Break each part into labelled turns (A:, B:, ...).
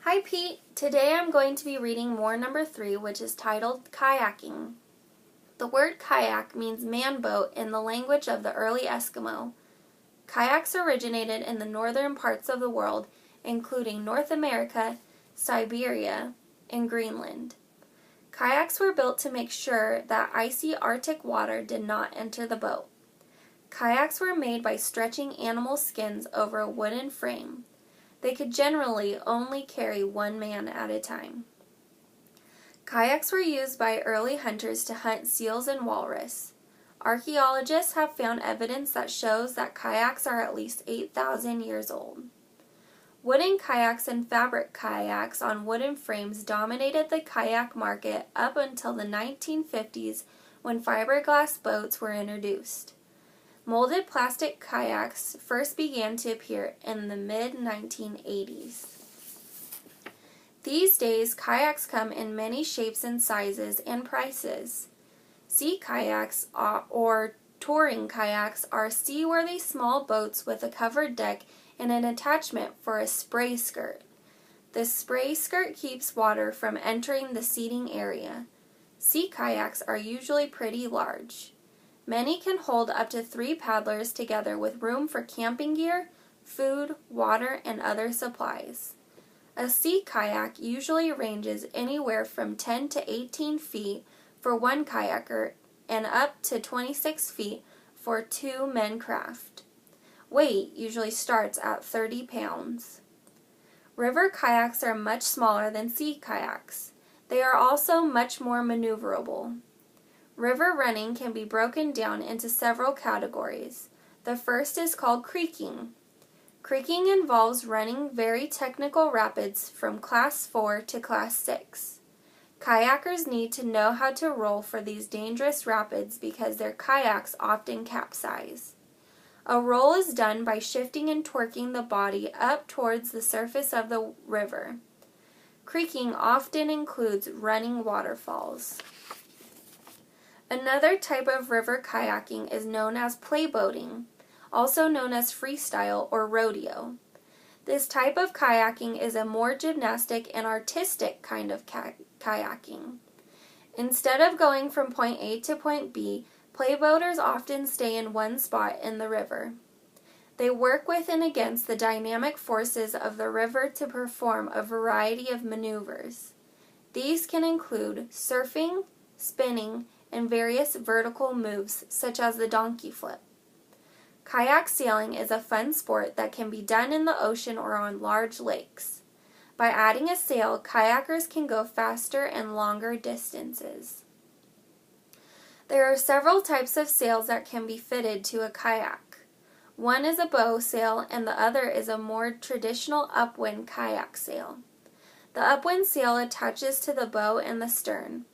A: Hi Pete, today I'm going to be reading MOR number 3, which is titled Kayaking. The word kayak means man boat in the language of the early Eskimo. Kayaks originated in the northern parts of the world, including North America, Siberia, and Greenland. Kayaks were built to make sure that icy Arctic water did not enter the boat. Kayaks were made by stretching animal skins over a wooden frame. They could generally only carry one man at a time. Kayaks were used by early hunters to hunt seals and walrus. Archaeologists have found evidence that shows that kayaks are at least 8,000 years old. Wooden kayaks and fabric kayaks on wooden frames dominated the kayak market up until the 1950s when fiberglass boats were introduced. Molded plastic kayaks first began to appear in the mid-1980s. These days, kayaks come in many shapes and sizes and prices. Sea kayaks or touring kayaks are seaworthy small boats with a covered deck and an attachment for a spray skirt. The spray skirt keeps water from entering the seating area. Sea kayaks are usually pretty large. Many can hold up to 3 paddlers together with room for camping gear, food, water, and other supplies. A sea kayak usually ranges anywhere from 10 to 18 feet for one kayaker and up to 26 feet for 2 men craft. Weight usually starts at 30 pounds. River kayaks are much smaller than sea kayaks. They are also much more maneuverable. River running can be broken down into several categories. The first is called creeking. Creeking involves running very technical rapids from Class 4 to Class 6. Kayakers need to know how to roll for these dangerous rapids because their kayaks often capsize. A roll is done by shifting and torquing the body up towards the surface of the river. Creeking often includes running waterfalls. Another type of river kayaking is known as playboating, also known as freestyle or rodeo. This type of kayaking is a more gymnastic and artistic kind of kayaking. Instead of going from point A to point B, playboaters often stay in one spot in the river. They work with and against the dynamic forces of the river to perform a variety of maneuvers. These can include surfing, spinning, and various vertical moves such as the donkey flip. Kayak sailing is a fun sport that can be done in the ocean or on large lakes. By adding a sail, kayakers can go faster and longer distances. There are several types of sails that can be fitted to a kayak. One is a bow sail and the other is a more traditional upwind kayak sail. The upwind sail attaches to the bow and the stern.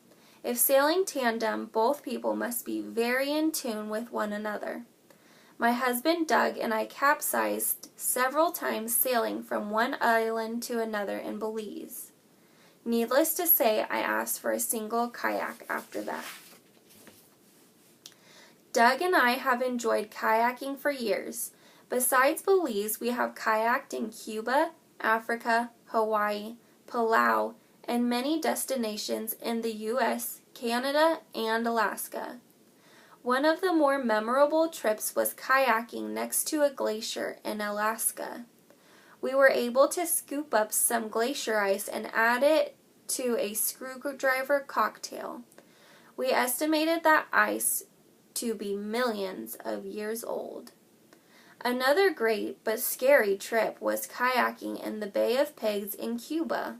A: If sailing tandem, both people must be very in tune with one another. My husband Doug and I capsized several times sailing from one island to another in Belize. Needless to say, I asked for a single kayak after that. Doug and I have enjoyed kayaking for years. Besides Belize, we have kayaked in Cuba, Africa, Hawaii, Palau, and many destinations in the U.S., Canada, and Alaska. One of the more memorable trips was kayaking next to a glacier in Alaska. We were able to scoop up some glacier ice and add it to a screwdriver cocktail. We estimated that ice to be millions of years old. Another great but scary trip was kayaking in the Bay of Pigs in Cuba.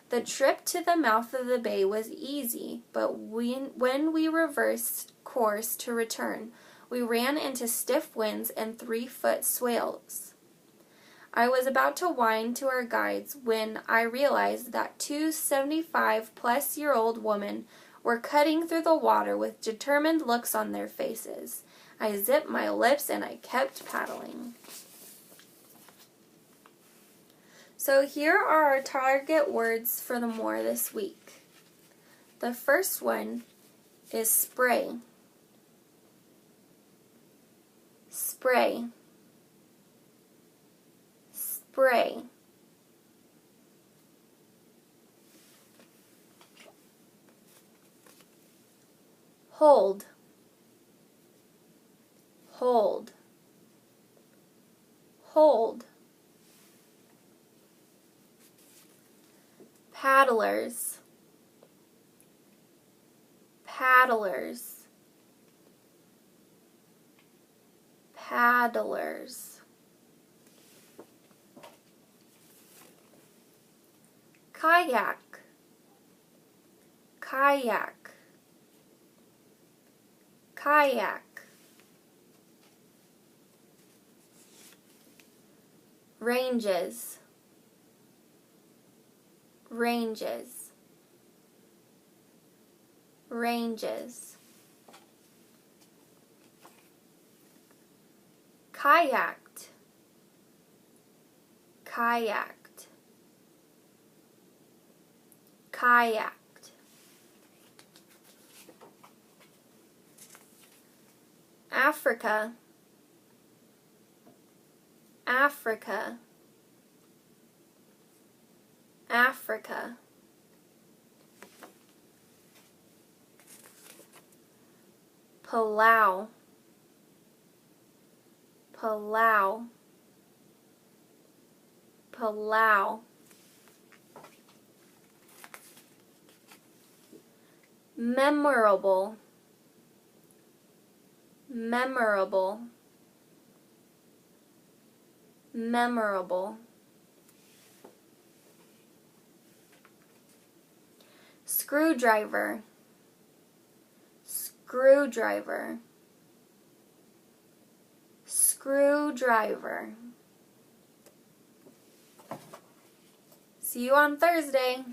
A: The trip to the mouth of the bay was easy, but when we reversed course to return, we ran into stiff winds and 3-foot swells. I was about to whine to our guides when I realized that 2 75-plus-year-old women were cutting through the water with determined looks on their faces. I zipped my lips and I kept paddling. So here are our target words for the MOR this week. The first one is spray. Spray. Spray. hold, hold, hold. Paddlers, paddlers, paddlers. Kayak, kayak, kayak. Ranges, ranges, ranges. Kayaked, kayaked, kayaked. Africa, Africa, Africa. Palau, Palau, Palau. Memorable, memorable, memorable. Screwdriver, screwdriver, screwdriver. See you on Thursday.